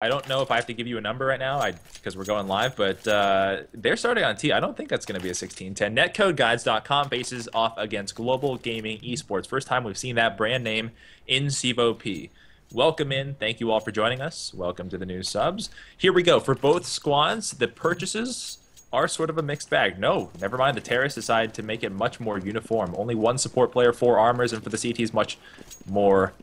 I don't know if I have to give you a number right now because we're going live, but they're starting on T. I don't think that's going to be a 16-10. NetCodeGuides.com faces off against Global Gaming Esports. First time we've seen that brand name in CEVO-P. Welcome in. Thank you all for joining us. Welcome to the new subs. Here we go. For both squads, the purchases are sort of a mixed bag. No, never mind. The terrorists decided to make it much more uniform. Only one support player, 4 armors, and for the CTs, much more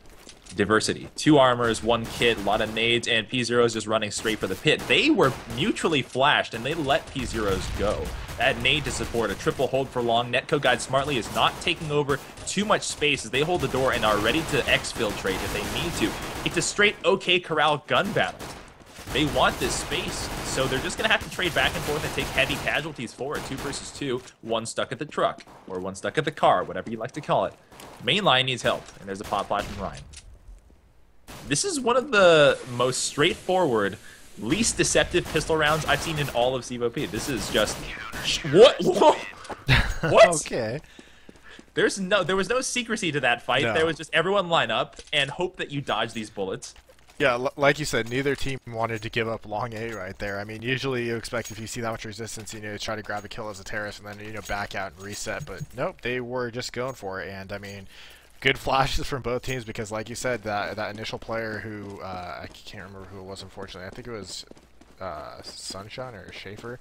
diversity. 2 armors, 1 kit, a lot of nades, and P0s just running straight for the pit. They were mutually flashed, and they let P0s go. That nade to support a triple hold for long. Netcode Guide smartly is not taking over too much space as they hold the door and are ready to exfiltrate if they need to. It's a straight OK Corral gun battle. They want this space, so they're just going to have to trade back and forth and take heavy casualties for it. 2 versus 2, 1 stuck at the truck, or 1 stuck at the car, whatever you like to call it. Main line needs help, and there's a pop flash from Ryan. This is one of the most straightforward, least deceptive pistol rounds I've seen in all of CEVO-P. This is just... What? What? Okay. There was no secrecy to that fight. No. There was just everyone line up and hope that you dodge these bullets. Yeah, like you said, neither team wanted to give up long A right there. I mean, usually you expect if you see that much resistance, try to grab a kill as a terrorist and then, back out and reset. But nope, they were just going for it. And, I mean, good flashes from both teams because, like you said, that initial player who, I can't remember who it was, unfortunately. I think it was Sunshine or Schaefer.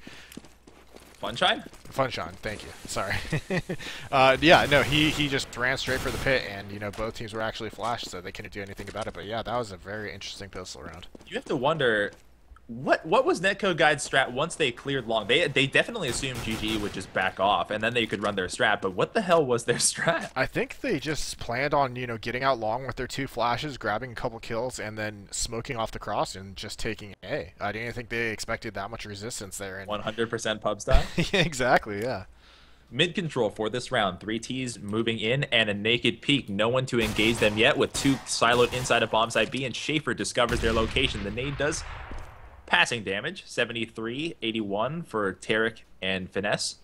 Funshine? Funshine, thank you. Sorry. Yeah, no, he just ran straight for the pit, and both teams were actually flashed, so they couldn't do anything about it. But yeah, that was a very interesting pistol round. You have to wonder what was Netcode Guide's strat once they cleared long. They definitely assumed GG would just back off, and then they could run their strat. But what the hell was their strat? I think they just planned on getting out long with their 2 flashes, grabbing a couple kills, and then smoking off the cross and just taking A. I didn't think they expected that much resistance there. And 100% pub style. Yeah, exactly, yeah. Mid control for this round. 3 Ts moving in and a naked peek. No one to engage them yet with 2 siloed inside of bomb site B, and Schaefer discovers their location. The nade does passing damage, 73, 81 for Tarek and Finesse.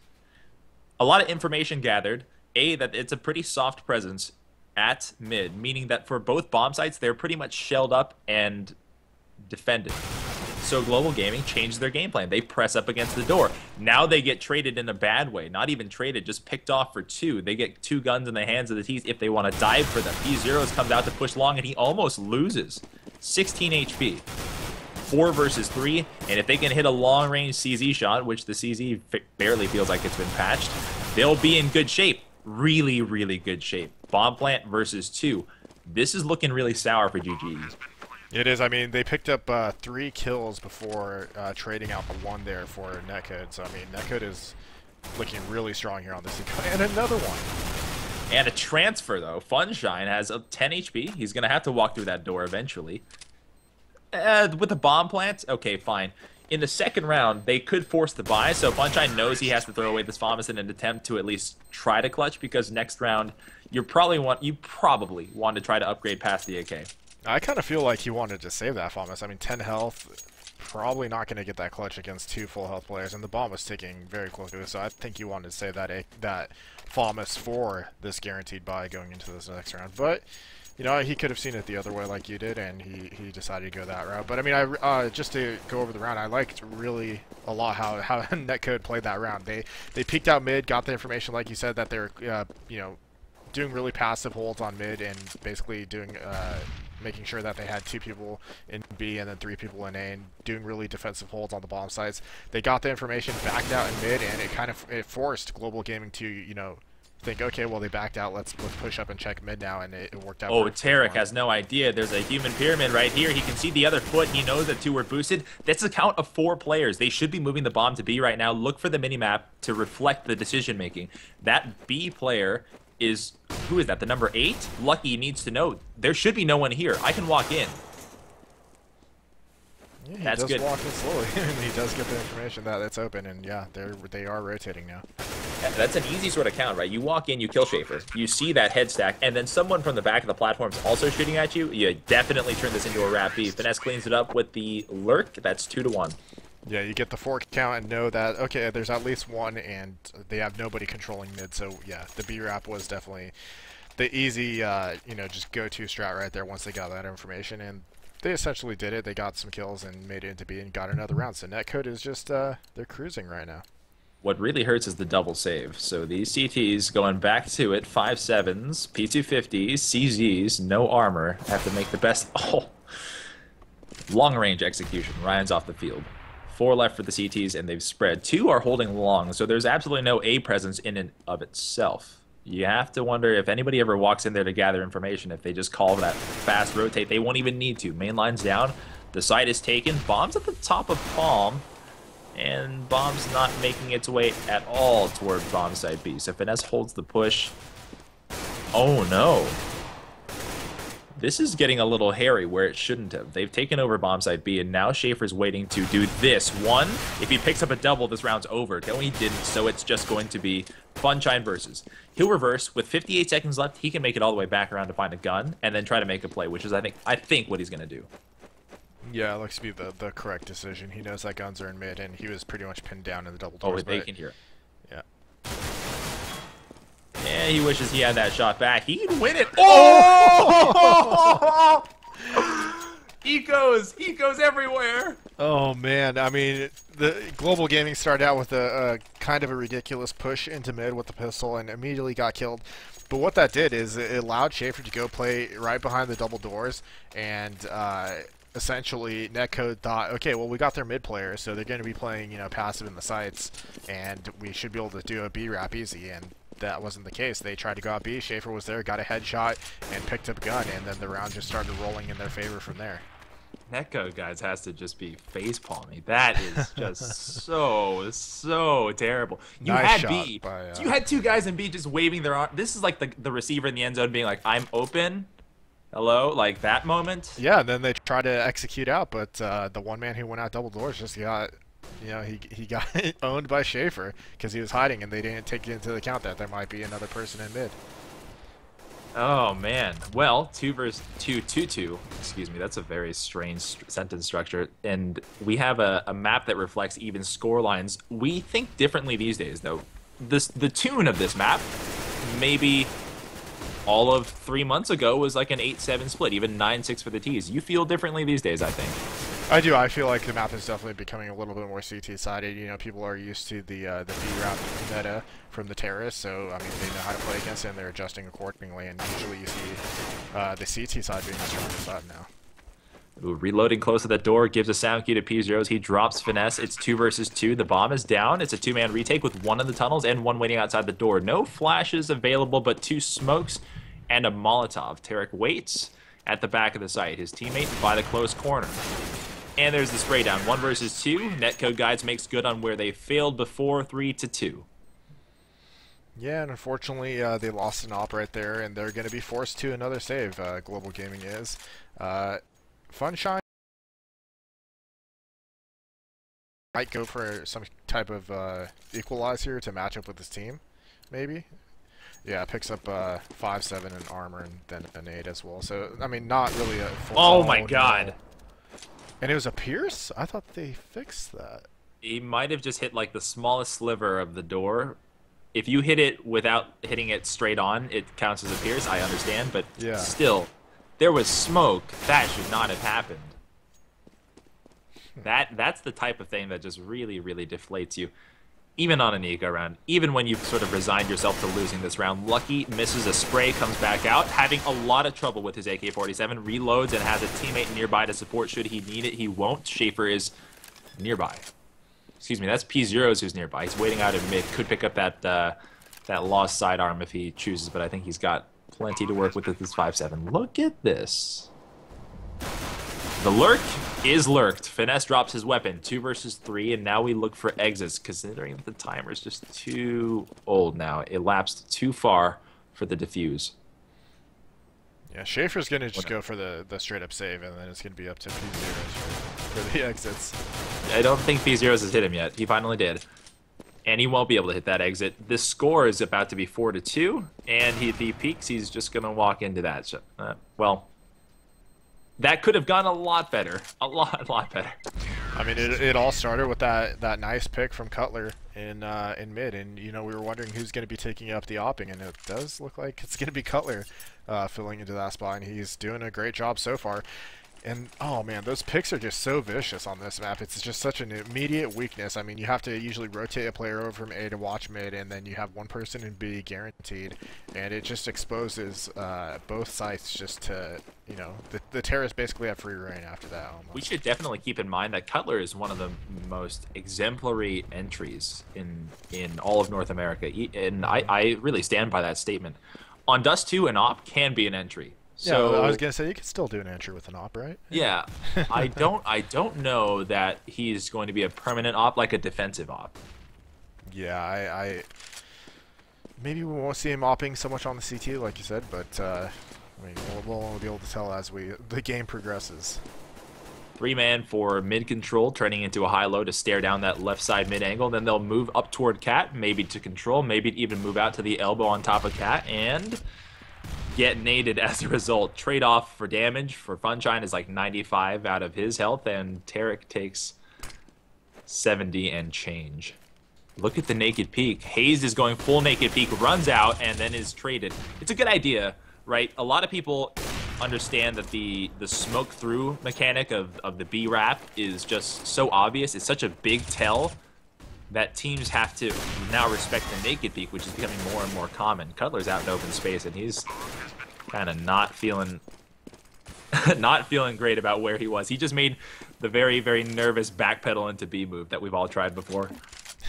A lot of information gathered. That it's a pretty soft presence at mid, meaning that for both bomb sites, they're pretty much shelled up and defended. So Global Gaming changed their game plan. They press up against the door. Now they get traded in a bad way. Not even traded, just picked off for 2. They get 2 guns in the hands of the T's if they want to dive for them. P0s comes out to push long, and he almost loses. 16 HP. 4 versus 3, and if they can hit a long-range CZ shot, which the CZ barely feels like it's been patched, they'll be in good shape. Really, really good shape. Bomb plant versus 2. This is looking really sour for GG. It is. I mean, they picked up 3 kills before trading out 1 there for Netcode. So, I mean, Netcode is looking really strong here on this eco. And another one. And a transfer, though. Funshine has 10 HP. He's going to have to walk through that door eventually. With the bomb plant, okay, fine. In the second round, they could force the buy, so Funshine knows he has to throw away this FAMAS in an attempt to at least try to clutch, because next round, you probably want to try to upgrade past the AK. I kind of feel like he wanted to save that FAMAS. I mean, 10 health, probably not going to get that clutch against 2 full health players, and the bomb was ticking very closely, so I think he wanted to save that FAMAS for this guaranteed buy going into this next round. But he could have seen it the other way like you did, and he decided to go that route. But, I mean, just to go over the round, I liked really a lot how Netcode played that round. They peeked out mid, got the information, like you said, that they're, doing really passive holds on mid and basically doing, making sure that they had 2 people in B and then 3 people in A and doing really defensive holds on the bomb sites. They got the information, backed out in mid, and it forced Global Gaming to, think, okay, well, they backed out, let's push up and check mid now, and it worked out. Oh, Tarek has no idea. There's a human pyramid right here. He can see the other foot. He knows that 2 were boosted. That's a count of 4 players. They should be moving the bomb to B right now. Look for the minimap to reflect the decision-making. That B player is, who is that, the number 8? Lucky needs to know. There should be no one here. I can walk in. Yeah, he That's does good. walk in slowly, and he does get the information that it's open, and yeah, they are rotating now. That's an easy sort of count, right? You walk in, you kill Schaefer, you see that head stack, and then someone from the back of the platform is also shooting at you. You definitely turn this into a wrap B. Finesse cleans it up with the lurk. That's 2 to 1. Yeah, you get the 4 count and know that, okay, there's at least 1, and they have nobody controlling mid, so yeah, the B wrap was definitely the easy, just go-to strat right there once they got that information, and they essentially did it. They got some kills and made it into B and got another round. So Netcode is just they're cruising right now. What really hurts is the double save. So these CTs going back to it, 5.7s, P250s, CZs, no armor, have to make the best. Oh, long range execution. Ryan's off the field. 4 left for the CTs, and they've spread. 2 are holding long, so there's absolutely no A presence in and of itself. You have to wonder if anybody ever walks in there to gather information, if they just call that fast rotate. They won't even need to. Main line's down. The site is taken. Bomb's at the top of Palm. And Bomb's not making its way at all toward Bomb site B. So Finesse holds the push. Oh no. This is getting a little hairy where it shouldn't have. They've taken over Bomb site B, and now Schaefer's waiting to do this. One, if he picks up a double, this round's over. No, he didn't, so it's just going to be Funshine versus. He'll reverse. With 58 seconds left, he can make it all the way back around to find a gun, and then try to make a play, which is, I think what he's going to do. Yeah, it looks to be the correct decision. He knows that guns are in mid, and he was pretty much pinned down in the double doors. Oh, they can hear. Yeah. Yeah, he wishes he had that shot back. He can win it. Oh! Ecos everywhere. Oh man, I mean, the Global Gaming started out with a kind of a ridiculous push into mid with the pistol and immediately got killed. But what that did is it allowed Schaefer to go play right behind the double doors, and essentially Netcode thought, okay, well, we got their mid player, so they're going to be playing, you know, passive in the sites, and we should be able to do a B wrap easy, and that wasn't the case. They tried to go out B, Schaefer was there, got a headshot, and picked up a gun, and then the round just started rolling in their favor from there. Netcode, guys, has to just be face-palming. That is just so terrible. You Nice had B. by, You had 2 guys in B just waving their arm. This is like the receiver in the end zone being like, I'm open. Hello? Like that moment? Yeah, and then they tried to execute out, but the one man who went out double doors just got, you know, he got owned by Schaefer because he was hiding, and they didn't take into account that there might be another person in mid. Oh, man. Well, 2 versus 2, 2-2. Excuse me, that's a very strange sentence structure. And we have a map that reflects even score lines. We think differently these days, though. The tune of this map, maybe all of 3 months ago, was like an 8-7 split, even 9-6 for the T's. You feel differently these days, I think. I do. I feel like the map is definitely becoming a little bit more CT-sided. You know, people are used to the B-round meta from the terrorists, so, I mean, they know how to play against it, and they're adjusting accordingly, and usually you see the CT side being the stronger side now. Ooh, reloading close to that door, gives a sound cue to P0s. He drops Finesse. It's 2 versus 2. The bomb is down. It's a 2-man retake with 1 in the tunnels and 1 waiting outside the door. No flashes available, but 2 smokes and a Molotov. Tarek waits at the back of the site. His teammate by the close corner. And there's the spray down. 1 versus 2. Netcode Guides makes good on where they failed before, 3-2. Yeah, and unfortunately, they lost an op right there, and they're going to be forced to another save. Global Gaming is. Funshine might go for some type of equalizer to match up with his team, maybe. Yeah, picks up 5-7 in armor and then an 8 as well. So, I mean, not really a full. Oh my god. And it was a Pierce? I thought they fixed that. He might have just hit like the smallest sliver of the door. If you hit it without hitting it straight on, it counts as a pierce, I understand, but yeah. Still, there was smoke. That should not have happened. That's the type of thing that just really, really deflates you. Even on an eco round, even when you've sort of resigned yourself to losing this round. Lucky misses a spray, comes back out, having a lot of trouble with his AK-47, reloads and has a teammate nearby to support should he need it. He won't. Schaefer is nearby. Excuse me, that's P0s who's nearby. He's waiting out in mid. Could pick up that lost sidearm if he chooses, but I think he's got plenty to work with this 5-7. Look at this. The lurk is lurked. Finesse drops his weapon. 2 versus 3, and now we look for exits, considering that the timer is just too old now. It lapsed too far for the defuse. Yeah, Schaefer's going to just go for the straight-up save, and then it's going to be up to P0 for the exits. I don't think P0 has hit him yet. He finally did. And he won't be able to hit that exit. This score is about to be 4-2, and if he peaks, he's just going to walk into that. So, well, that could have gone a lot better. A lot better. I mean, it all started with that nice pick from Cutler in mid, and you know we were wondering who's going to be taking up the opping, and it does look like it's going to be Cutler filling into that spot, and he's doing a great job so far. And, oh man, those picks are just so vicious on this map. It's just such an immediate weakness. I mean, you have to usually rotate a player over from A to watch mid, and then you have one person in B guaranteed. And it just exposes both sites just to, you know, the terrorists basically have free reign after that almost. We should definitely keep in mind that Cutler is one of the most exemplary entries in all of North America. And I really stand by that statement. On Dust 2, an op can be an entry. So, yeah, I was gonna say you could still do an entry with an op, right? Yeah, I don't know that he's going to be a permanent op, like a defensive op. Yeah, I maybe we won't see him opping so much on the CT, like you said, but I mean, we'll only be able to tell as the game progresses. 3-man for mid control, turning into a high-low to stare down that left side mid angle. Then they'll move up toward Cat, maybe to control, maybe even move out to the elbow on top of Cat, and get naded as a result. Trade-off for damage for Funshine is like 95 out of his health, and Tarek takes 70 and change. Look at the naked peek. Hayes is going full naked peek, runs out, and then is traded. It's a good idea, right? A lot of people understand that the smoke through mechanic of the B wrap is just so obvious. It's such a big tell that teams have to now respect the naked peek, which is becoming more and more common. Cutler's out in open space, and he's kind of not feeling great about where he was. He just made the very, very nervous backpedal into B move that we've all tried before.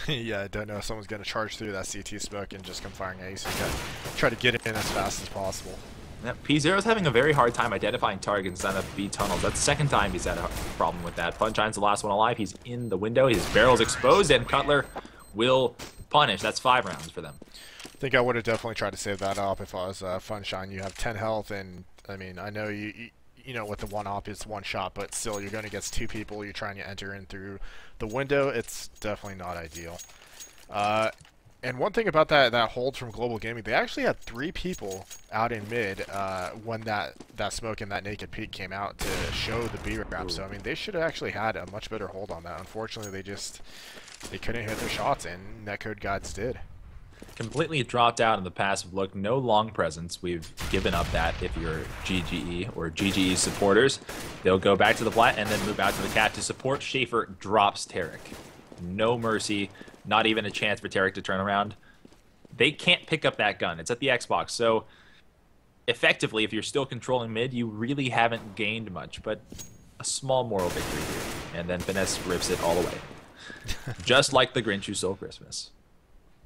Yeah, I don't know if someone's going to charge through that CT smoke and just come firing ace. You got to try to get it in as fast as possible. Yeah, P0's having a very hard time identifying targets on the B tunnels. That's the second time he's had a problem with that. Funshine's the last one alive. He's in the window. His barrel's exposed, and Cutler will punish. That's 5 rounds for them. I think I would have definitely tried to save that op if I was Funshine. You have 10 health, and I mean, I know you know with the one op it's one shot, but still you're going against 2 people. You're trying to enter in through the window. It's definitely not ideal. And one thing about that hold from Global Gaming, they actually had 3 people out in mid when that smoke and that naked peek came out to show the B wrap. So I mean, they should have actually had a much better hold on that. Unfortunately, they couldn't hit their shots, and Netcode Gods did. Completely dropped out in the passive look. No long presence. We've given up that if you're GGE or GGE supporters. They'll go back to the plat and then move out to the Cat to support. Schaefer drops Tarek. No mercy. Not even a chance for Tarek to turn around. They can't pick up that gun. It's at the Xbox. So effectively, if you're still controlling mid, you really haven't gained much, but a small moral victory here. And then Finesse rips it all away. Just like the Grinch Who Stole Christmas.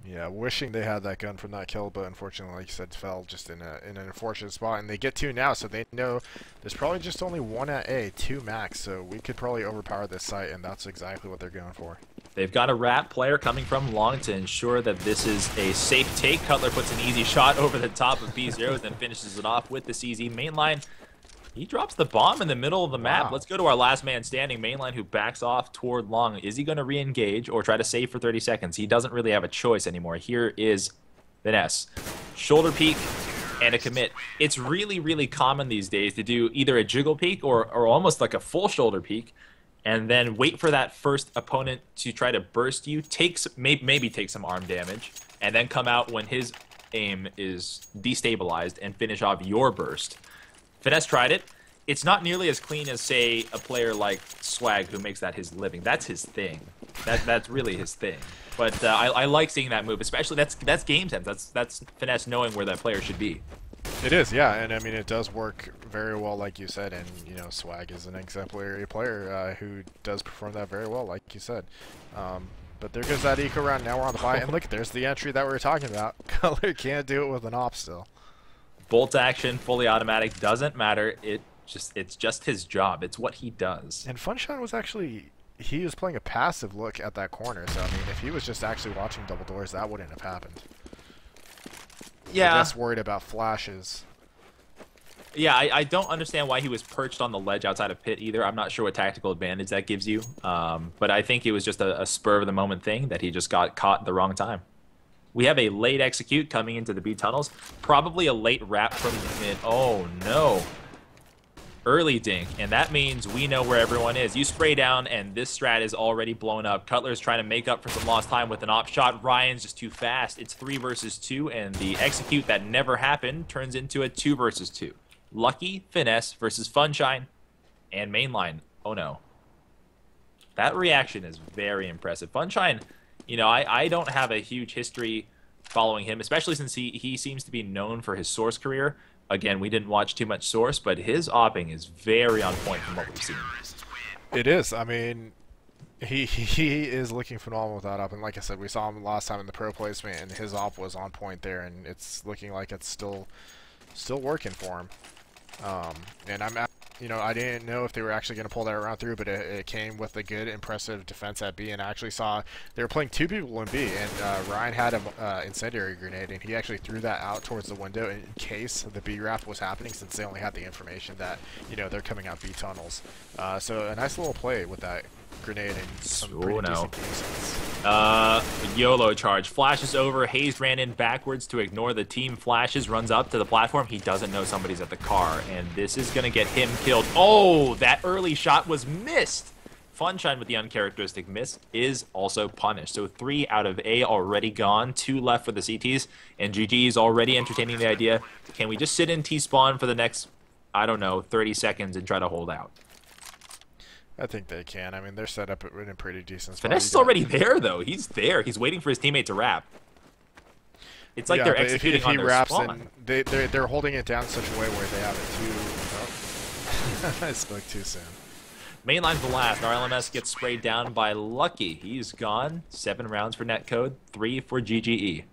Yeah, wishing they had that gun from that kill, but unfortunately, like you said, fell just in an unfortunate spot. And they get 2 now, so they know there's probably just only 1 at A, 2 max, so we could probably overpower this site, and that's exactly what they're going for. They've got a wrap player coming from long to ensure that this is a safe take. Cutler puts an easy shot over the top of B0, then finishes it off with the CZ mainline. He drops the bomb in the middle of the map. Wow. Let's go to our last man standing, mainline, who backs off toward long. Is he going to re-engage or try to save for 30 seconds? He doesn't really have a choice anymore. Here is Finesse. Shoulder peek and a commit. It's really, really common these days to do either a jiggle peek or almost like a full shoulder peek, and then wait for that first opponent to try to burst you, maybe take some arm damage, and then come out when his aim is destabilized and finish off your burst. Finesse tried it. It's not nearly as clean as, say, a player like Swag, who makes that his living. That's his thing. That's really his thing. But I like seeing that move, especially that's game sense. That's Finesse knowing where that player should be. It is, yeah, and I mean it does work very well, like you said, and you know Swag is an exemplary player who does perform that very well, like you said. But there goes that eco round. Now we're on the buy, and look, there's the entry that we were talking about. Cutler can't do it with an op still. Bolt action, fully automatic, doesn't matter. It's just his job. It's what he does. And Funshine was actually, he was playing a passive look at that corner, so I mean if he was just actually watching double doors, that wouldn't have happened. Yeah. I'm just worried about flashes. Yeah, I don't understand why he was perched on the ledge outside of pit either. I'm not sure what tactical advantage that gives you. But I think it was just a spur of the moment thing that he just got caught at the wrong time. We have a late execute coming into the B tunnels. Probably a late wrap from mid. Oh, no. Early dink, and that means we know where everyone is. You spray down, and this strat is already blown up. Cutler's trying to make up for some lost time with an op shot. Ryan's just too fast. It's 3 versus 2, and the execute that never happened turns into a 2 versus 2. Lucky Finesse versus Funshine. And mainline. Oh no. That reaction is very impressive. Funshine, I don't have a huge history following him, especially since he seems to be known for his Source career. Again, we didn't watch too much Source, but his opping is very on point from what we've seen. It is. I mean, he is looking phenomenal with that up, and like I said, we saw him last time in the pro placement, and his op was on point there, and it's looking like it's still working for him. And I didn't know if they were actually going to pull that around through, but it came with a good, impressive defense at B, and I actually saw they were playing two people in B, and Ryan had an incendiary grenade, and he actually threw that out towards the window in case the B draft was happening, since they only had the information that, they're coming out B tunnels. So a nice little play with that grenade and some pretty decent game sense. YOLO charge. Flashes over. Hayes ran in backwards to ignore the team flashes. Runs up to the platform. He doesn't know somebody's at the car. And this is going to get him killed. Oh, that early shot was missed. Funshine with the uncharacteristic miss is also punished. So 3 out of A already gone. 2 left for the CTs. And GG is already entertaining the idea. Can we just sit in T-spawn for the next, I don't know, 30 seconds and try to hold out? I think they can. I mean, they're set up in a pretty decent spot. Finesse is already there, though. He's there. He's waiting for his teammate to wrap. It's like they're executing on their spawn. They're holding it down in such a way where they have it too... Oh. I spoke too soon. Mainline's the last. RLMS gets sprayed down by Lucky. He's gone. 7 rounds for Netcode, 3 for GGE.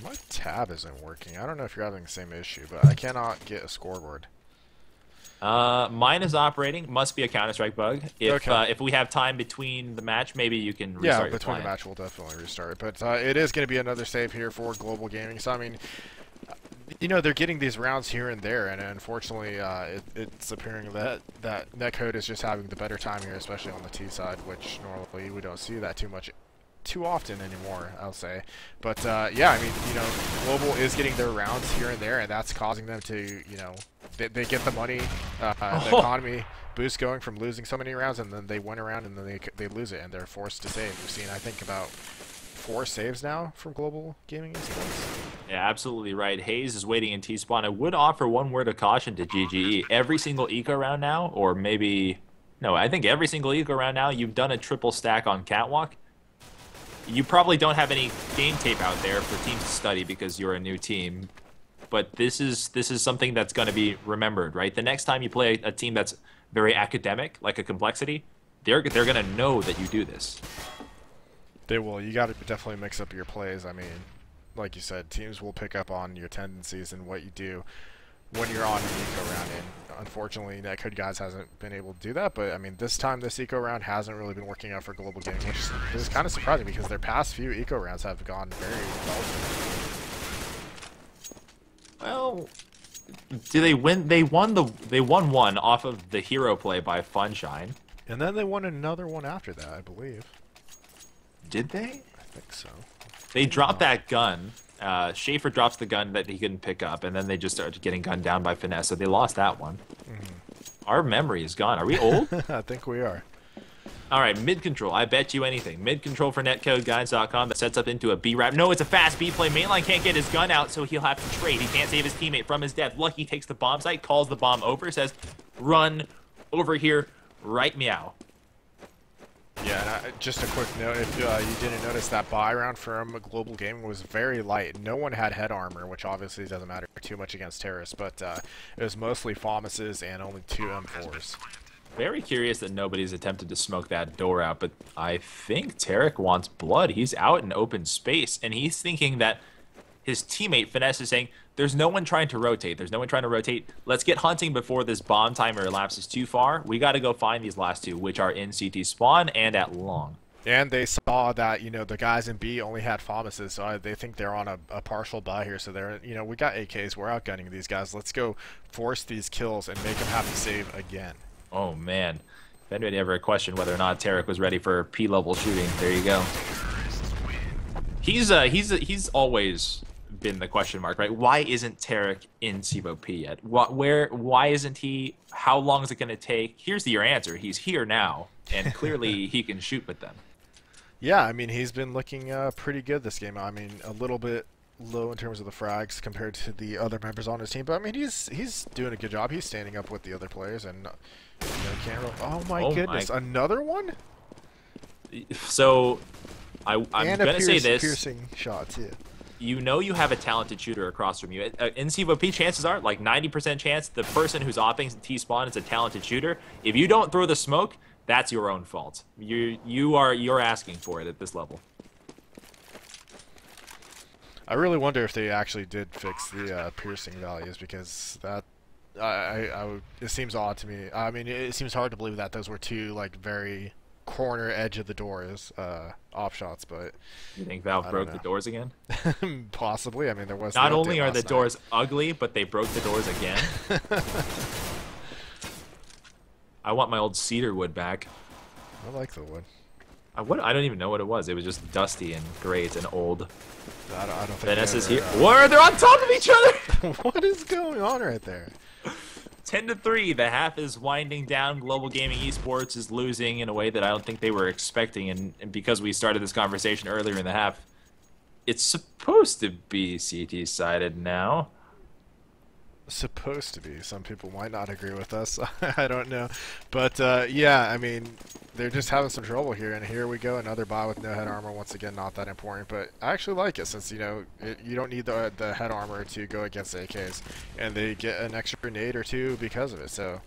My tab isn't working. I don't know if you're having the same issue, but I cannot get a scoreboard. Mine is operating. Must be a Counter-Strike bug. If we have time between the match, maybe you can restart your between the match, we'll definitely restart. But it is going to be another save here for Global Gaming. So, I mean, they're getting these rounds here and there, and unfortunately, it's appearing that Netcode is just having the better time here, especially on the T side, which normally we don't see that too often anymore, I'll say. But yeah, I mean, Global is getting their rounds here and there, and that's causing them to, they get the money, the economy boost going from losing so many rounds, and then they win a round, and then they lose it, and they're forced to save. We've seen, I think, about 4 saves now from Global Gaming eSports. Yeah, absolutely right. Hayes is waiting in T-spawn. I would offer one word of caution to GGE. Every single eco round now, or maybe... No, I think every single eco round now, you've done a triple stack on Catwalk. You probably don't have any game tape out there for teams to study because you're a new team. But this is something that's going to be remembered, right? The next time you play a team that's very academic, like a Complexity, they're going to know that you do this. They will. You got to definitely mix up your plays. I mean, like you said, teams will pick up on your tendencies and what you do when you're on an eco round. And unfortunately, Netcode guys hasn't been able to do that. But I mean, this time this eco round hasn't really been working out for Global Gaming, which is kind of surprising because their past few eco rounds have gone very well. Well, do they win? They won one off of the hero play by Funshine. And then they won another one after that, I believe. Did they? I think so. They dropped that gun. Schaefer drops the gun that he couldn't pick up, and then they just started getting gunned down by Finesse, so they lost that one. Our memory is gone. Are we old? I think we are. All right, mid-control. I bet you anything. Mid-control for netcodeguides.com that sets up into a B-wrap. No, it's a fast B play. Mainline can't get his gun out, so he'll have to trade. He can't save his teammate from his death. Lucky takes the bomb site, calls the bomb over, says, run over here, right meow. Yeah, and just a quick note, if you didn't notice, that buy round from Global Gaming was very light. No one had head armor, which obviously doesn't matter too much against terrorists, but it was mostly FAMAS's and only 2 M4s. Very curious that nobody's attempted to smoke that door out, but I think Tarek wants blood. He's out in open space, and he's thinking that his teammate, Finesse, is saying, there's no one trying to rotate. There's no one trying to rotate. Let's get hunting before this bomb timer elapses too far. We got to go find these last 2, which are in CT spawn and at long. And they saw that, the guys in B only had FAMAS's, so they think they're on a partial buy here. So they're, we got AKs. We're outgunning these guys. Let's go force these kills and make them have to save again. Oh, man. If anybody ever questioned whether or not Tarek was ready for P-level shooting, there you go. He's always been the question mark, right? Why isn't Tarek in CEVO-P yet? Why isn't he? How long is it going to take? Here's your answer. He's here now, and clearly he can shoot with them. Yeah, I mean, he's been looking pretty good this game. I mean, a little bit low in terms of the frags compared to the other members on his team, but I mean he's doing a good job. He's standing up with the other players, and can't really, oh my goodness, another one. So I'm gonna say this: piercing shot too. You know you have a talented shooter across from you. In CEVO-P, chances are like 90% chance the person who's opping T-spawn is a talented shooter. If you don't throw the smoke, that's your own fault. You're asking for it at this level. I really wonder if they actually did fix the piercing values, because that it seems odd to me. I mean, it seems hard to believe that those were two like very corner edge of the doors off shots, but you think Valve broke the doors again? Possibly. I mean, there was not only are the doors ugly, but they broke the doors again. I want my old cedar wood back. I like the wood. I don't even know what it was. It was just dusty and great and old. I don't think Venice is here. What? They're on top of each other! What is going on right there? 10-3. The half is winding down. Global Gaming Esports is losing in a way that I don't think they were expecting. And because we started this conversation earlier in the half, it's supposed to be CT-sided now. Supposed to be. Some people might not agree with us. I don't know. But, yeah, I mean, they're just having some trouble here. And here we go. Another buy with no head armor. Once again, not that important. But I actually like it, since, you know, you don't need the head armor to go against AKs. And they get an extra grenade or two because of it. So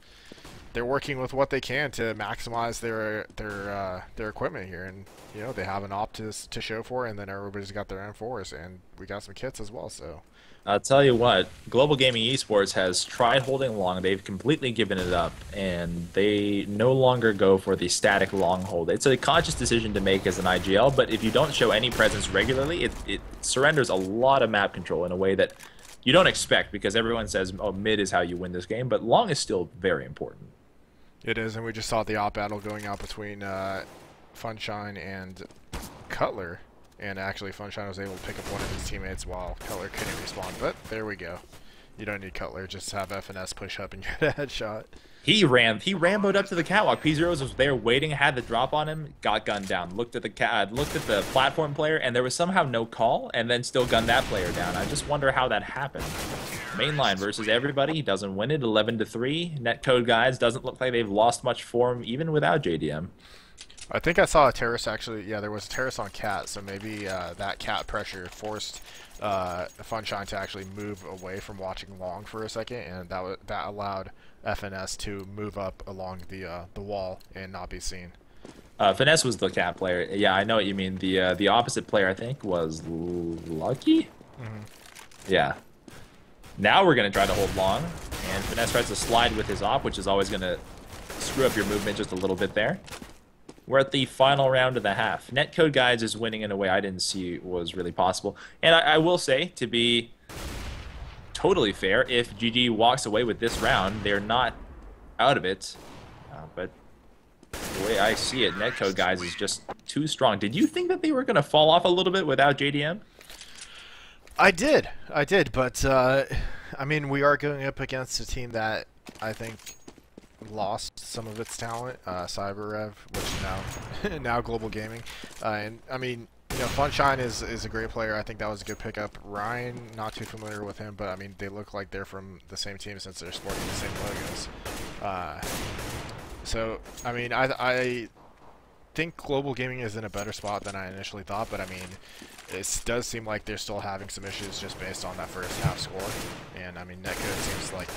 they're working with what they can to maximize their equipment here. And, you know, they have an op to show for it. And then everybody's got their M4s. And we got some kits as well, so... I'll tell you what, Global Gaming Esports has tried holding long. They've completely given it up, and they no longer go for the static long hold. It's a conscious decision to make as an IGL, but if you don't show any presence regularly, it surrenders a lot of map control in a way that you don't expect, because everyone says, oh, mid is how you win this game, but long is still very important. It is, and we just saw the op battle going out between Funshine and Cutler. And actually, Funshine was able to pick up one of his teammates while Cutler couldn't respawn. But there we go. You don't need Cutler. Just have FNS push up and get a headshot. He ramboed up to the catwalk. P0s was there waiting, had the drop on him, got gunned down. Looked at the platform player, and there was somehow no call, and then still gunned that player down. I just wonder how that happened. Mainline versus everybody. He doesn't win it. 11-3. Netcode guys doesn't look like they've lost much form even without JDM. I think I saw a terrace actually. Yeah, there was a terrace on Cat, so maybe that Cat pressure forced Funshine to actually move away from watching long for a second, and that allowed FNS to move up along the wall and not be seen. Finesse was the Cat player. Yeah, I know what you mean. The opposite player, I think, was Lucky. Mm-hmm. Yeah. Now we're gonna try to hold long, and Finesse tries to slide with his op, which is always gonna screw up your movement just a little bit there. We're at the final round of the half. Netcode Guides is winning in a way I didn't see was really possible. And I will say, to be totally fair, if GG walks away with this round, they're not out of it. But the way I see it, Netcode Guides is just too strong. Did you think that they were going to fall off a little bit without JDM? I did, but I mean, we are going up against a team that I think lost some of its talent, CyberRev, which now Global Gaming, and I mean, you know, Funshine is a great player. I think that was a good pickup. Ryan, not too familiar with him, but I mean, they look like they're from the same team since they're sporting the same logos. So I mean, I think Global Gaming is in a better spot than I initially thought, but I mean, it does seem like they're still having some issues just based on that first half score, and I mean, Netcode seems like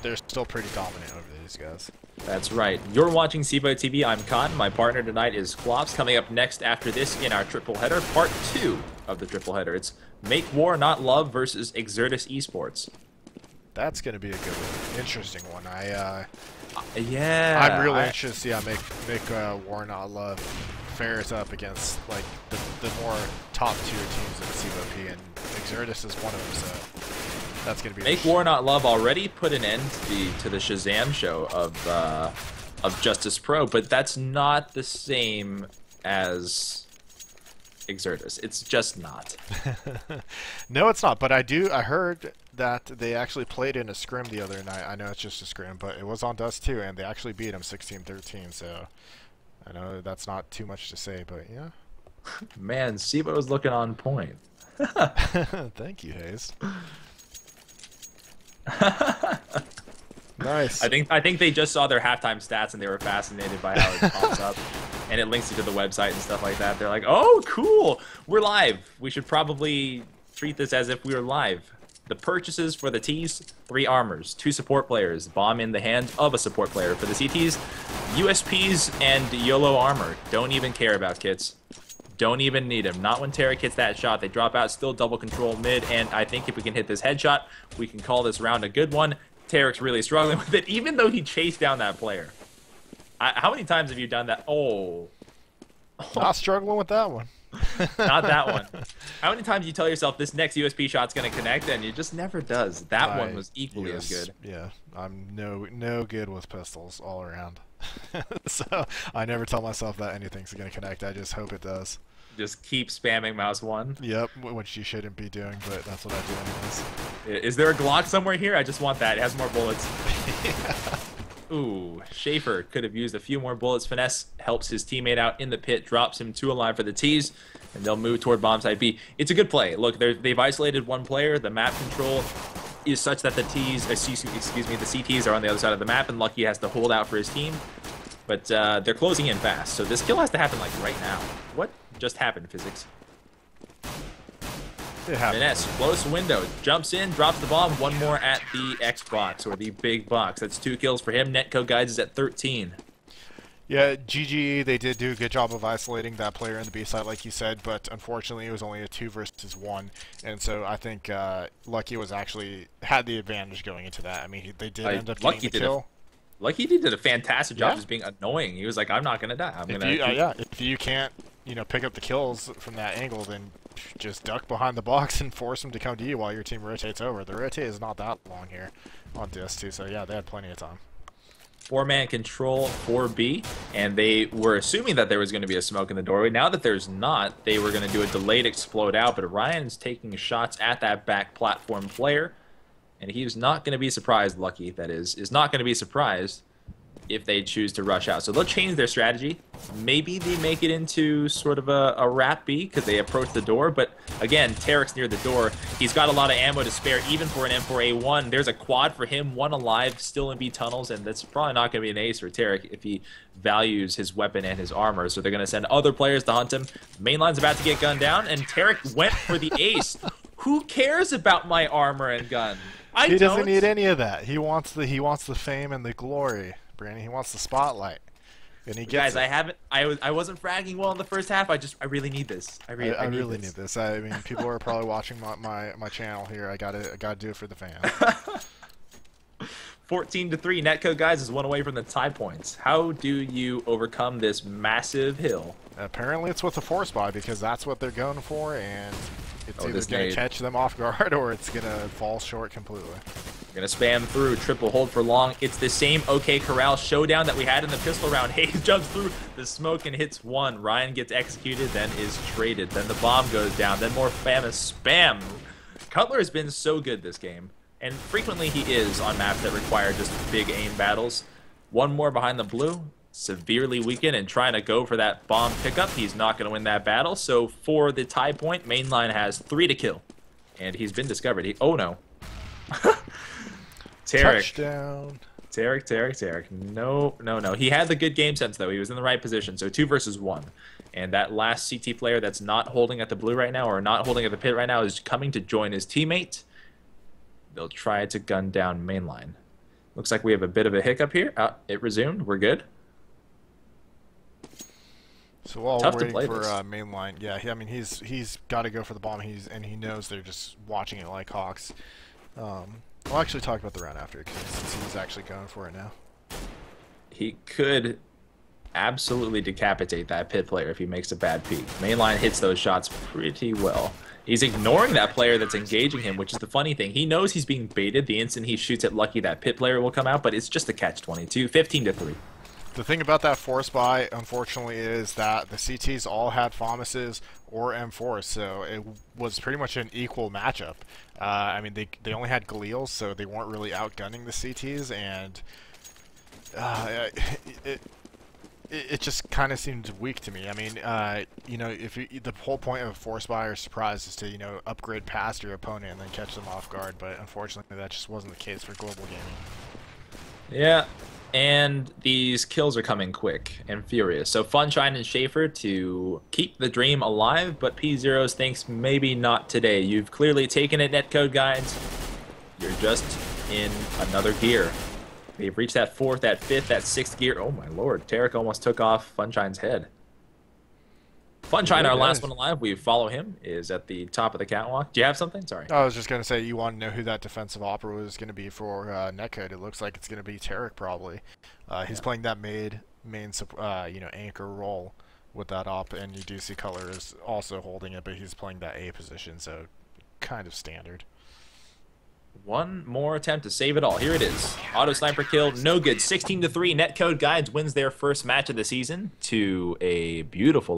they're still pretty dominant over these guys. That's right. You're watching CEVO TV. I'm Khan. My partner tonight is Flops. Coming up next after this in our triple header, part 2 of the triple header. It's Make War Not Love versus Exertus Esports. That's going to be a good one. Interesting one. Yeah. I'm really anxious to see how Make War Not Love fares up against like the more top tier teams in CEVO-P, and Exertus is one of them. So that's gonna be Make War Not Love already put an end to the Shazam show of Justice Pro, but that's not the same as Exertus. It's just not. No, it's not. But I heard that they actually played in a scrim the other night. I know it's just a scrim, but it was on Dust 2, and they actually beat them 16-13. So I know that's not too much to say, but yeah. Man, CEVO's looking on point. Thank you, Hayes. Nice. I think they just saw their halftime stats and they were fascinated by how it pops up, and it links you to the website and stuff like that. They're like, "Oh, cool! We're live. We should probably treat this as if we were live." The purchases for the T's: 3 armors, 2 support players, bomb in the hand of a support player. For the CTs, USPs and YOLO armor. Don't even care about kits. Don't even need him. Not when Tarek hits that shot. They drop out, still double control mid, and I think if we can hit this headshot, we can call this round a good one. Tarek's really struggling with it, even though he chased down that player. How many times have you done that? Oh. Not struggling with that one. Not that one. How many times you tell yourself this next USP shot's going to connect, and it just never does. That one was equally as good. Yeah, I'm no good with pistols all around. So I never tell myself that anything's going to connect. I just hope it does. Just keep spamming mouse 1. Yep, which you shouldn't be doing, but that's what I do anyways. Is there a Glock somewhere here? I just want that. It has more bullets. Yeah. Ooh, Schaefer could have used a few more bullets. Finesse helps his teammate out in the pit, drops him 2 alive for the T's, and they'll move toward bomb site B. It's a good play. Look, they've isolated 1 player. The map control is such that the T's, excuse me, the CTs are on the other side of the map, and Lucky has to hold out for his team. But they're closing in fast, so this kill has to happen like right now. What just happened, physics? It happened. Finesse, close window, jumps in, drops the bomb. 1 more at the Xbox, or the big box. That's 2 kills for him. Netcode Guides is at 13. Yeah, GGE, they did do a good job of isolating that player in the B side, like you said, but unfortunately it was only a 2 versus 1, and so I think Lucky was actually had the advantage going into that. I mean, they did end up getting the kill. Lucky did a fantastic job just being annoying. He was like, I'm not going to die. I'm going to... Yeah, if you can't, pick up the kills from that angle, then just duck behind the box and force them to come to you while your team rotates over. The rotate is not that long here on DS2, so yeah, they had plenty of time. 4-man control 4B, and they were assuming that there was going to be a smoke in the doorway. Now that there's not, they were going to do a delayed explode out, but Ryan's taking shots at that back platform player. And he's not going to be surprised, Lucky, that is not going to be surprised if they choose to rush out. So they'll change their strategy. Maybe they make it into sort of a wrap B because they approach the door. But again, Tarek's near the door. He's got a lot of ammo to spare, even for an M4A1. There's a quad for him, 1 alive, still in B tunnels, and that's probably not going to be an ace for Tarek if he values his weapon and his armor. So they're going to send other players to hunt him. Mainline's about to get gunned down, and Tarek went for the ace. Who cares about my armor and gun? He doesn't need any of that. He wants the fame and the glory, Brandon. He wants the spotlight, and he gets Guys, I wasn't fragging well in the first half. I really need this. I really need this. I mean, people are probably watching my channel here. I gotta do it for the fans. 14-3. Netcode Guys is 1 away from the tie points. How do you overcome this massive hill? Apparently, it's with a force buy because that's what they're going for, and it's either going to catch them off guard or it's going to fall short completely. We're going to spam through, triple hold for long. It's the same OK Corral showdown that we had in the pistol round. Hayes jumps through the smoke and hits 1. Ryan gets executed, then is traded. Then the bomb goes down. Then more famous spam. Cutler has been so good this game, and frequently he is on maps that require just big aim battles. 1 more behind the blue. Severely weakened and trying to go for that bomb pickup. He's not going to win that battle. So for the tie point, Mainline has 3 to kill. And he's been discovered. Oh no. Tarek. Touchdown. Tarek. No. He had the good game sense though. He was in the right position. So 2 versus 1. And that last CT player that's not holding at the blue right now or not holding at the pit right now is coming to join his teammate. They'll try to gun down Mainline. Looks like we have a bit of a hiccup here. It resumed. We're good. So while we're waiting for Mainline, yeah, I mean he's got to go for the bomb. And he knows they're just watching it like hawks. We'll actually talk about the round after since he's actually going for it now. He could absolutely decapitate that pit player if he makes a bad peek. Mainline hits those shots pretty well. He's ignoring that player that's engaging him, which is the funny thing. He knows he's being baited the instant he shoots at Lucky. That pit player will come out, but it's just a catch-22. 15-3. The thing about that force buy, unfortunately, is that the CTs all had FAMASs or M4s, so it was pretty much an equal matchup. I mean, they only had Galeals, so they weren't really outgunning the CTs, and it just kind of seemed weak to me. I mean, you know, the whole point of Force Buyer Surprise is to, you know, upgrade past your opponent and then catch them off guard, but unfortunately that just wasn't the case for Global Gaming. Yeah, and these kills are coming quick and furious. So Funshine and Schaefer to keep the dream alive, but P0s thinks maybe not today. You've clearly taken it, Netcode Guides. You're just in another gear. They've reached that fourth, that fifth, that sixth gear. Oh my lord, Tarek almost took off Funshine's head. Funshine, our last one alive, we follow him, is at the top of the catwalk. Do you have something? Sorry. I was just going to say, you want to know who that defensive opera was going to be for Netcode. It looks like it's going to be Tarek, probably. He's playing that main you know, anchor role with that op, and you do see Color is also holding it, but he's playing that A position, so kind of standard. One more attempt to save it all. Here it is. Auto sniper kill, no good. 16-3. Netcode Guides wins their first match of the season to a beautiful